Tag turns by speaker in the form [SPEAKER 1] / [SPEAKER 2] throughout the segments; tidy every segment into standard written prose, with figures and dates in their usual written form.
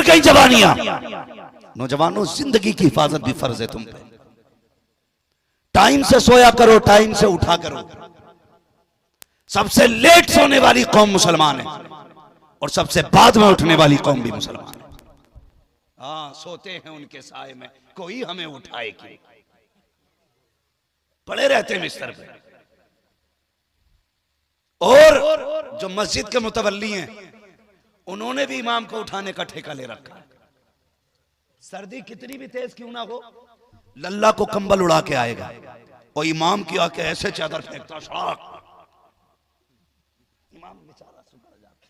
[SPEAKER 1] गई जवानियां। नौजवानों, जिंदगी की हिफाजत भी फर्ज है तुम पे। टाइम से सोया करो, टाइम से उठा करो। सबसे लेट सोने वाली कौम मुसलमान है और सबसे बाद में उठने वाली कौम भी मुसलमान है। हाँ, सोते हैं उनके साए में, कोई हमें उठाए क्यों? पड़े रहते हैं बिस्तर पे। और जो मस्जिद के मुतवल्ली हैं, उन्होंने भी इमाम को उठाने का ठेका ले रखा है। सर्दी कितनी भी तेज क्यों ना हो, लल्ला को कंबल उड़ा के आएगा और इमाम की आके ऐसे चादर फेंकता, शाक। इमाम बेचारा सुधर जाता,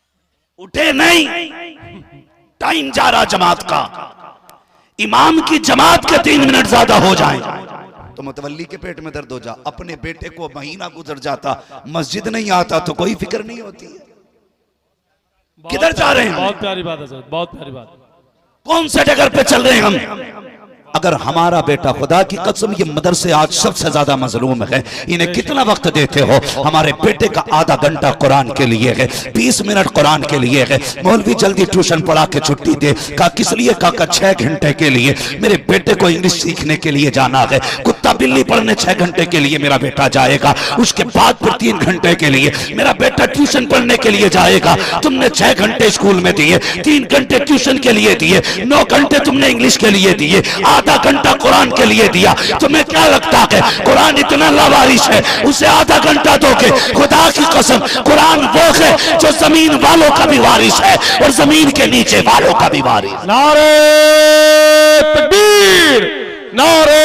[SPEAKER 1] उठे नहीं। टाइम जा रहा जमात का। इमाम की जमात के 3 मिनट ज्यादा हो जाएं तो मुतवल्ली के पेट में दर्द हो जा। अपने बेटे को महीना गुजर जाता, मस्जिद नहीं आता तो कोई फिक्र नहीं होती। किधर जा रहे हैं?
[SPEAKER 2] बहुत प्यारी बात है सर, बहुत प्यारी बात।
[SPEAKER 1] कौन से जगह पे चल रहे हैं हम? अगर हमारा बेटा, खुदा की कसम, ये मदरसे आज सबसे ज्यादा मजलूम है, इन्हें कितना वक्त देते हो? हमारे बेटे का आधा घंटा कुरान के लिए है, 20 मिनट कुरान के लिए है। मौलवी जल्दी ट्यूशन पढ़ा के छुट्टी दे। का किस लिए? का 6 घंटे के लिए। मेरे बेटे को इंग्लिश सीखने के लिए जाना है। कुत्ता बिल्ली पढ़ने 6 घंटे के लिए मेरा बेटा जाएगा। उसके बाद फिर 3 घंटे के लिए मेरा बेटा ट्यूशन पढ़ने के लिए जाएगा। तुमने 6 घंटे स्कूल में दिए, 3 घंटे ट्यूशन के लिए दिए, 9 घंटे तुमने इंग्लिश के लिए दिए, आधा घंटा कुरान के लिए दिया। तुम्हें क्या लगता है कुरान इतना लावारिश है, उसे आधा घंटा दोगे? खुदा की कसम, कुरान वो है जो जमीन वालों का भी वारिस है और जमीन के नीचे वालों का भी वारिस।
[SPEAKER 2] नारे तकबीर, नारे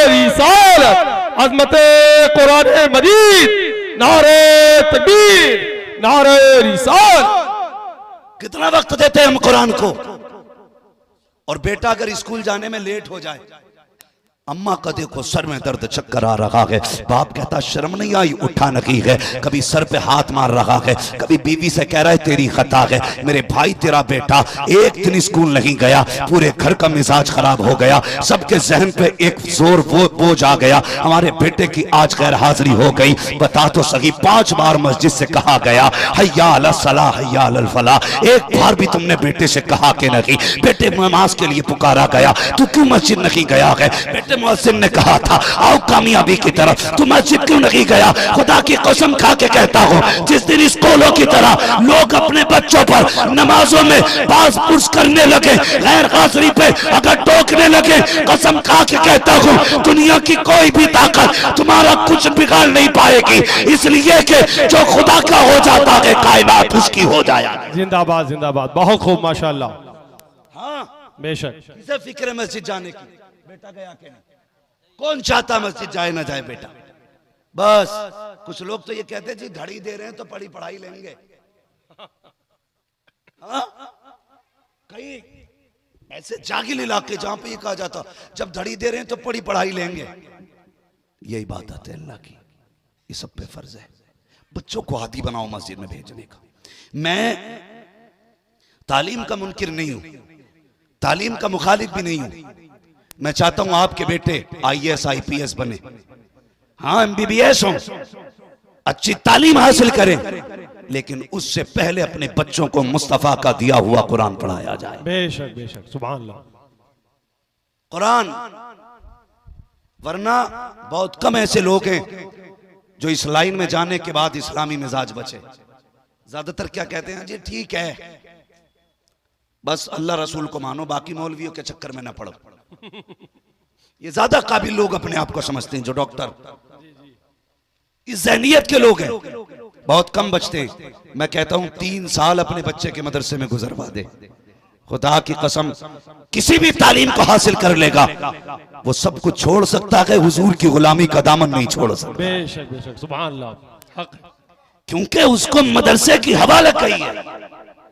[SPEAKER 2] रिसालत, अज़मते कुरान मजीद, नारे तकबीर, नारे रिसालत।
[SPEAKER 1] कितना वक्त देते हैं हम कुरान को? और बेटा अगर स्कूल जाने में लेट हो जाए, अम्मा का देखो सर में दर्द, चक्कर आ रहा है, बाप कहता शर्म नहीं आई, उठा नहीं है, कभी सर पे हाथ मार रहा है, कभी बीवी से कह रहा है तेरी खता है। मेरे भाई, तेरा बेटा एक दिन स्कूल नहीं गया, पूरे घर का मिजाज खराब हो गया, सबके जहन पे एक जोर बोझ आ गया। हमारे बेटे की आज गैर हाजिरी हो गई। बता तो सही, 5 बार मस्जिद से कहा गया हय्या अला सलाह, हय्या अल फलाह, एक बार भी तुमने बेटे से कहा कि नहीं? बेटे नमाज के लिए पुकारा गया, तू क्यों मस्जिद नहीं गया है? बेटे मुअज्जिन ने कहा था आओ कामयाबी की तरफ, तू मस्जिद क्यों नहीं गया? खुदा की कसम खा के कहता हूँ, जिस दिन स्कूलों की तरह लोग अपने बच्चों पर नमाजों में पास पुश करने लगे, गैर हाजिरी पे अगर टोकने लगे, कसम खा के कहता हूँ दुनिया की कोई भी ताकत तुम्हारा कुछ बिगाड़ नहीं पाएगी, इसलिए कि जो खुदा का हो जाता है कायनात उसकी हो जाए।
[SPEAKER 2] जिंदाबाद, जिंदाबाद, बहुत खूब, माशाल्लाह।
[SPEAKER 1] हाँ,
[SPEAKER 2] बेशक।
[SPEAKER 1] किसे फिक्र है मस्जिद जाने की? बेटा गया कि नहीं? कौन चाहता मस्जिद जाए ना जाए बेटा? बस कुछ लोग तो ये कहते जी घड़ी दे रहे हैं तो पढ़ी पढ़ाई लेंगे। हाँ? कई ऐसे जागिल इलाके जहां पे ये कहा जाता जब घड़ी दे रहे हैं तो पढ़ी पढ़ाई लेंगे। यही बात आती है अल्लाह की, ये सब पे फर्ज है बच्चों को आदी बनाओ मस्जिद में भेजने का। मैं तालीम का मुनकिर नहीं हूं, तालीम का मुखालिफ भी नहीं हूं। मैं चाहता हूं आपके बेटे IAS IPS बने, हाँ MBBS हो, अच्छी तालीम हासिल करें, लेकिन उससे पहले अपने बच्चों को मुस्तफा का दिया हुआ कुरान पढ़ाया जाए।
[SPEAKER 2] बेशक, बेशक, सुभान अल्लाह।
[SPEAKER 1] कुरान, वरना बहुत कम ऐसे लोग हैं जो इस लाइन में जाने के बाद इस्लामी मिजाज बचे। ज्यादातर क्या कहते हैं, जी ठीक है बस अल्लाह रसूल को मानो, बाकी मौलवियों के चक्कर में ना पड़ो। ये ज्यादा काबिल लोग अपने आप को समझते हैं, जो डॉक्टर इस ज़हनियत के लोग हैं, बहुत कम बचते हैं। मैं कहता हूं 3 साल अपने बच्चे के मदरसे में गुजरवा दे, खुदा की कसम किसी भी तालीम को हासिल कर लेगा, वो सब कुछ छोड़ सकता है, हुजूर की गुलामी का दामन नहीं छोड़ सकता।
[SPEAKER 2] बेशक, बेशक, सुभान अल्लाह, हक।
[SPEAKER 1] क्योंकि उसको मदरसे की हवा लग गई है,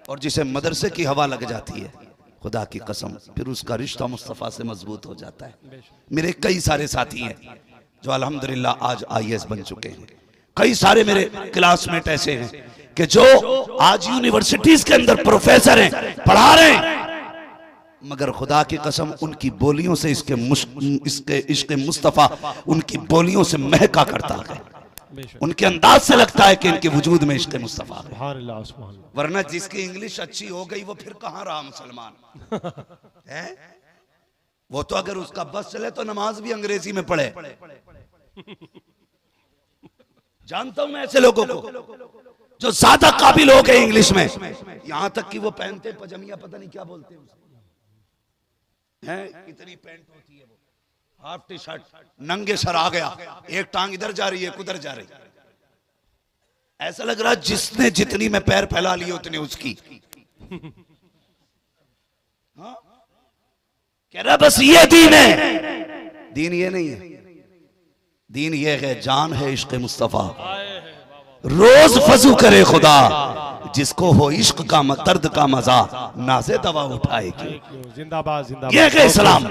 [SPEAKER 1] और जिसे मदरसे की हवा लग जाती है, खुदा की कसम फिर उसका रिश्ता मुस्तफा से मजबूत हो जाता है। मेरे कई सारे साथी हैं जो अल्हम्दुलिल्लाह आज IAS बन चुके हैं। कई सारे मेरे क्लासमेट ऐसे हैं कि जो आज यूनिवर्सिटीज के अंदर प्रोफेसर हैं, पढ़ा रहे हैं, मगर खुदा की कसम उनकी बोलियों से इसके इश्क़ मुस्तफा उनकी बोलियों से महका करता है।
[SPEAKER 2] बेशक।
[SPEAKER 1] उनके अंदाज से लगता है कि इनके वजूद में इश्क मुस्तफा है।
[SPEAKER 2] सुभान अल्लाह, सुभान अल्लाह।
[SPEAKER 1] वरना जिसकी इंग्लिश अच्छी हो गई वो फिर कहां रहा मुसलमान है? वो तो अगर उसका बस चले तो नमाज भी अंग्रेजी में पढ़े। जानता हूं मैं ऐसे लोगों को जो ज्यादा काबिल हो गए इंग्लिश में, यहां तक कि वो पहनते पजामिया, पता नहीं क्या बोलते हैं, इतनी पैंट होती है, वो हाफ टी शर्ट, नंगे सर आ गया, एक टांग इधर जा रही है, उधर जा रही है। ऐसा लग रहा जिसने जितनी में पैर फैला लिए उतने उसकी। हाँ? कह रहा बस ये दीन है। दीन ये नहीं है, दीन ये है, जान है इश्क मुस्तफा। रोज फजू करे खुदा, जिसको हो इश्क का दर्द का मजा, नाज़े दवा उठाएगी।
[SPEAKER 2] जिंदाबाद, जिंदाबाद।
[SPEAKER 1] ये है इस्लाम।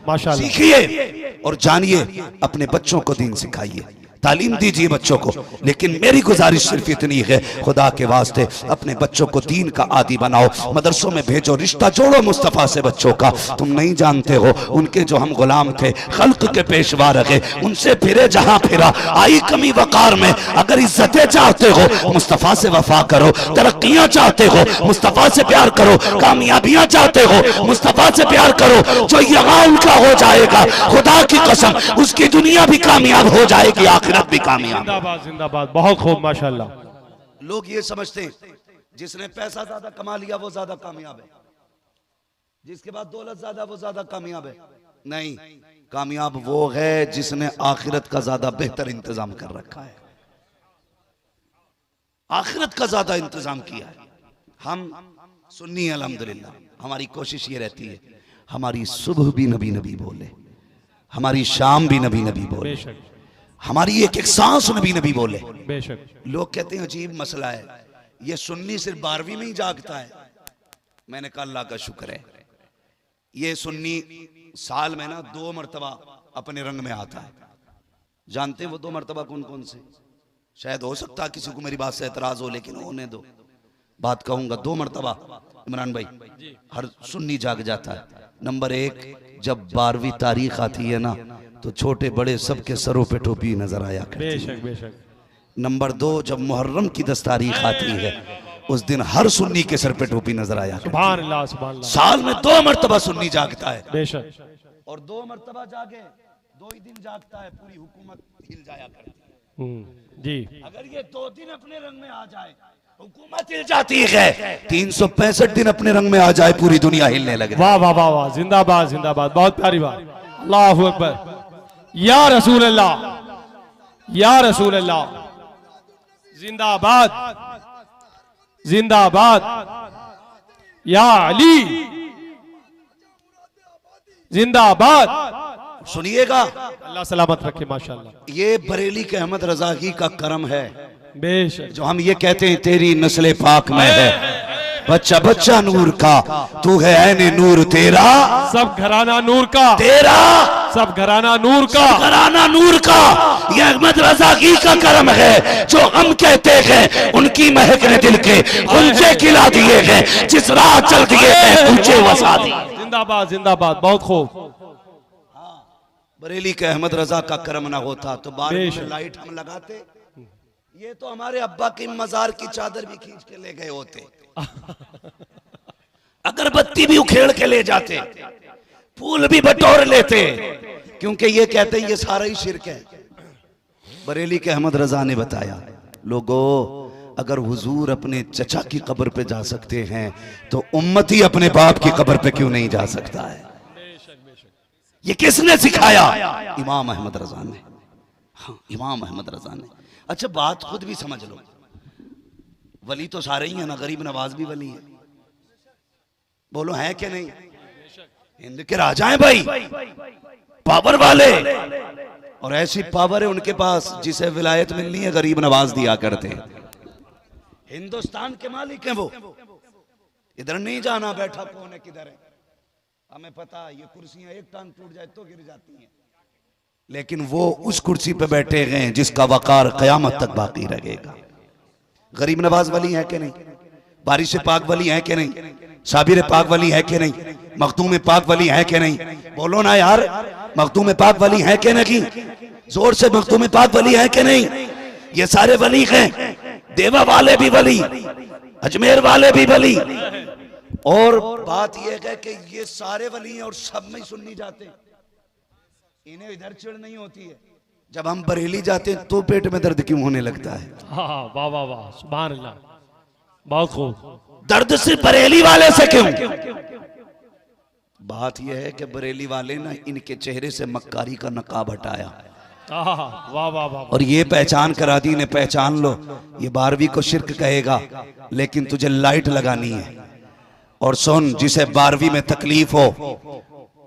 [SPEAKER 2] माशाअल्लाह।
[SPEAKER 1] सीखिए और जानिए, अपने बच्चों को दीन सिखाइए, तालीम दीजिए बच्चों को। लेकिन मेरी गुजारिश सिर्फ इतनी है, खुदा के वास्ते अपने बच्चों को दीन का आदी बनाओ, मदरसों में भेजो, रिश्ता जोड़ो मुस्तफा से बच्चों का। तुम नहीं जानते हो उनके जो हम गुलाम थे, खल्क के पेशवा रहे, उनसे फिरे जहां फिरा, आई कमी वकार में। अगर इज्जतें चाहते हो मुस्तफा से वफा करो, तरक्कियां चाहते हो मुस्तफा से प्यार करो, कामयाबियां चाहते हो मुस्तफा से प्यार करो। जो यहाँ उनका हो जाएगा, खुदा की कसम उसकी दुनिया भी कामयाब हो जाएगी, भी कामयाब।
[SPEAKER 2] जिंदाबाद, जिंदाबाद। बहुत खूब, माशाअल्लाह।
[SPEAKER 1] लोग ये समझते हैं जिसने पैसा ज्यादा कमा लिया वो ज्यादा कामयाब है, जिसके बाद दौलत ज्यादा वो ज्यादा कामयाब है। नहीं, कामयाब वो है जिसने आखिरत का ज्यादा बेहतर इंतजाम कर रखा है, आखिरत का ज्यादा इंतजाम किया है। हम सुन्नी अल्हम्दुलिल्लाह, हमारी कोशिश ये रहती है हमारी सुबह भी नबी नबी बोले, हमारी शाम भी नबी नबी बोले, हमारी एक एक सांस नबी नबी बोले।
[SPEAKER 2] बेशक।
[SPEAKER 1] लोग कहते हैं अजीब मसला है, ये सुन्नी सिर्फ 12वीं में ही जागता है। मैंने कहा अल्लाह का शुक्र है, ये सुन्नी साल में ना 2 मरतबा अपने रंग में आता है। जानते हैं वो 2 मरतबा कौन कौन से? शायद हो सकता है किसी को मेरी बात से एतराज हो, लेकिन होने दो, बात कहूंगा। 2 मरतबा इमरान भाई हर सुन्नी जाग जाता है। नंबर 1, जब 12वीं तारीख आती है ना, तो छोटे बड़े सबके सरों पे टोपी नजर आया करती है।
[SPEAKER 2] बेशक, बेशक।
[SPEAKER 1] नंबर 2, जब मुहर्रम की 10 तारीख आती है, उस दिन हर सुन्नी के सर पे टोपी नजर आया करती है।
[SPEAKER 2] सुभान अल्लाह, सुभान अल्लाह।
[SPEAKER 1] साल में 2 मरतबा सुन्नी जागता है।
[SPEAKER 2] बेशक।
[SPEAKER 1] और 2 मरतबा जागे, 2 ही दिन जागता है, पूरी हुकूमत हिल जाया करती है।
[SPEAKER 2] जी।
[SPEAKER 1] अगर ये 2 दिन अपने रंग में आ जाए, हुकूमत हिल जाती है। 365 दिन अपने रंग में आ जाए, पूरी दुनिया हिलने लगे।
[SPEAKER 2] वाह वाह वाह वाह, जिंदाबाद, जिंदाबाद। बहुत प्यारी बात। अल्लाहु अकबर। या रसूल अल्लाह, या रसूल अल्लाह। जिंदाबाद, जिंदाबाद। या अली, जिंदाबाद।
[SPEAKER 1] सुनिएगा,
[SPEAKER 2] अल्लाह सलामत रखे। माशाअल्लाह।
[SPEAKER 1] ये बरेली के अहमद रजा ही का करम है,
[SPEAKER 2] बेशक।
[SPEAKER 1] जो हम ये कहते हैं तेरी नस्ले पाक में है। बच्चा बच्चा नूर का, तू है ऐने नूर तेरा,
[SPEAKER 2] सब घराना नूर का,
[SPEAKER 1] तेरा
[SPEAKER 2] सब घराना नूर का,
[SPEAKER 1] घराना नूर का। ये अहमद रजा की का करम है, जो हम कहते हैं उनकी महक ने दिल के ऊंचे खिला दिए हैं, जिस राह चल दिए हैं ऊंचे वसा दिए।
[SPEAKER 2] जिंदाबाद, जिंदाबाद। बहुत खूब।
[SPEAKER 1] बरेली के अहमद रजा का करम ना होता तो बारिश में लाइट हम लगाते, ये तो हमारे अब्बा की मजार की चादर भी खींच के ले गए होते, अगरबत्ती भी उखेड़ के ले जाते, फूल भी बटोर लेते, क्योंकि ये कहते हैं ये सारा ही शिरक है। बरेली के अहमद रजा ने बताया, लोगों अगर हुजूर अपने चचा की कब्र पे जा सकते हैं तो उम्मती अपने बाप की कब्र पे क्यों नहीं जा सकता है? ये किसने सिखाया? इमाम अहमद रजा ने। हाँ, इमाम अहमद रजा ने। अच्छा, बात खुद भी समझ लो, वली तो सारे ही है ना, गरीब नवाज भी वली है, बोलो है कि नहीं? हिंद के राजा हैं भाई, पावर वाले, और ऐसी पावर है उनके पास जिसे विलायत मिलनी है गरीब नवाज दिया करते हैं। हिंदुस्तान के मालिक हैं वो, इधर नहीं जाना बैठा कौन है किधर है, हमें पता, ये कुर्सियां एक टांग टूट जाए तो गिर जाती हैं, लेकिन वो उस कुर्सी पे बैठे हैं जिसका वकार कयामत तक बाकी रहेगा। गरीब नवाज वली है कि नहीं? बारिश पाक वली है कि नहीं? साबिर पाक वली है कि नहीं? मखदूम पाक वली है कि नहीं? बोलो ना यार, मखदूम पाक वली है कि नहीं? जोर से, मखदूम पाक वली है कि नहीं? ये सारे वली हैं, देवा वाले भी वली, अजमेर वाले भी वली। और बात यह है कि ये सारे वली हैं और सब में सुन्नी जाते हैं, इन्हें इधर चिढ़ नहीं होती है। जब हम बरेली जाते हैं तो पेट में दर्द क्यों होने लगता है?
[SPEAKER 2] हाँ वाह वाह वाह, सुभान अल्लाह, बहुत खूब।
[SPEAKER 1] दर्द सिर्फ बरेली वाले से क्यों? बात यह है कि बरेली वाले ना इनके चेहरे से मक्कारी का नकाब हटाया
[SPEAKER 2] वाह वाह वाह।
[SPEAKER 1] और ये पहचान करा दी, इन्हें पहचान लो, ये 12वीं को शिर्क कहेगा लेकिन तुझे लाइट लगानी है। और सुन, जिसे 12वीं में तकलीफ हो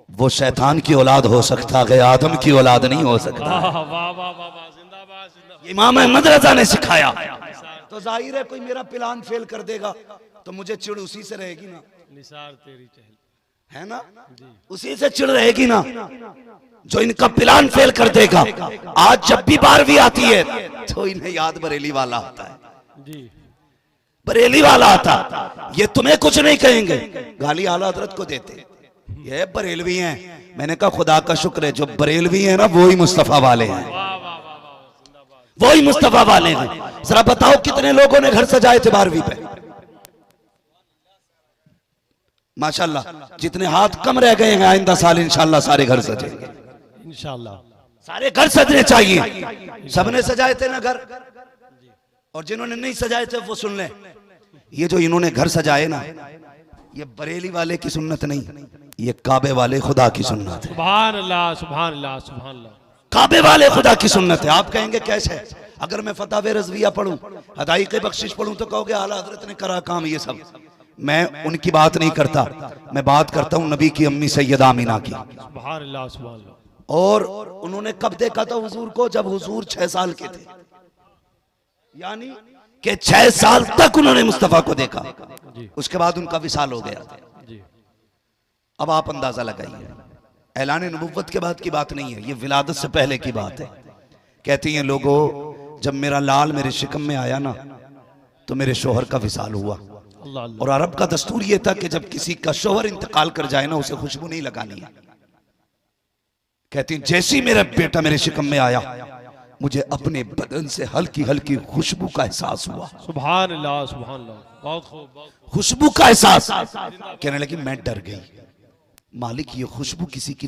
[SPEAKER 1] वो शैतान की औलाद हो सकता है, आदम की औलाद नहीं हो सकता।
[SPEAKER 2] वाह वाह वाह वाह, जिंदाबाद जिंदाबाद।
[SPEAKER 1] इमाम अहमद रजा ने सिखाया। तो जाहिर है कोई मेरा प्लान फेल कर देगा तो मुझे चिढ़ उसी से रहेगी ना,
[SPEAKER 2] निसार तेरी चहल,
[SPEAKER 1] है ना, उसी से चिढ़ रहेगी ना जो इनका प्लान फेल कर देगा। आज जब भी 12वीं आती है तो इन्हें याद बरेली वाला आता है
[SPEAKER 2] जी,
[SPEAKER 1] बरेली वाला आता। ये तुम्हें कुछ नहीं कहेंगे, गाली आला हजरत को देते, ये बरेलवी हैं। मैंने कहा खुदा का शुक्र है जो बरेलवी हैं ना वो ही मुस्तफा वाले हैं, वो ही मुस्तफा वाले हैं। जरा बताओ कितने लोगों ने घर सजाए थे 12वीं पे? माशाल्लाह, जितने हाथ कम रह गए हैं आइंदा साल इंशाल्लाह सारे घर सजेंगे,
[SPEAKER 2] इंशाल्लाह
[SPEAKER 1] सारे घर सजने चाहिए। सबने सजाए थे ना घर, और जिन्होंने नहीं सजाए थे वो सुन ले, ये जो इन्होंने घर सजाए ना ये बरेली वाले की सुन्नत नहीं, ये काबे वाले खुदा की सुन्नत है।
[SPEAKER 2] सुभान अल्लाह सुभान अल्लाह सुभान अल्लाह,
[SPEAKER 1] काबे वाले खुदा की सुन्नत है। आप कहेंगे कैसे? अगर मैं फतावे रज़विया पढ़ूं, हदाई के बख्शिश पढ़ूं तो कहोगे आला हजरत ने करा काम ये सब। मैं उनकी बात नहीं करता, मैं बात करता हूं नबी की अम्मी सैयदा आमिना की।
[SPEAKER 2] सुभान अल्लाह सुभान अल्लाह।
[SPEAKER 1] और उन्होंने कब देखा था हुजूर को? जब हुजूर 6 साल के थे, यानी कि 6 साल तक उन्होंने मुस्तफा को देखा, उसके बाद उनका विसाल हो गया था। अब आप अंदाजा लगाइए, ऐलान नबुव्वत के बाद की बात नहीं है, ये विलादत से पहले की बात है। कहती हैं लोगों, जब मेरा लाल मेरे शिकम में आया ना तो मेरे शोहर का विसाल हुआ। और अरब का दस्तूर ये था कि जब किसी का शोहर इंतकाल कर जाए ना उसे खुशबू नहीं लगानी है। कहती जैसे ही मेरा बेटा मेरे शिकम में आया मुझे अपने बदन से हल्की हल्की खुशबू का एहसास हुआ।
[SPEAKER 2] सुभान अल्लाह सुभान अल्लाह, बहुत खूब।
[SPEAKER 1] खुशबू का एहसास। कहने लगी मैं डर गई, मालिक ये खुशबू किसी की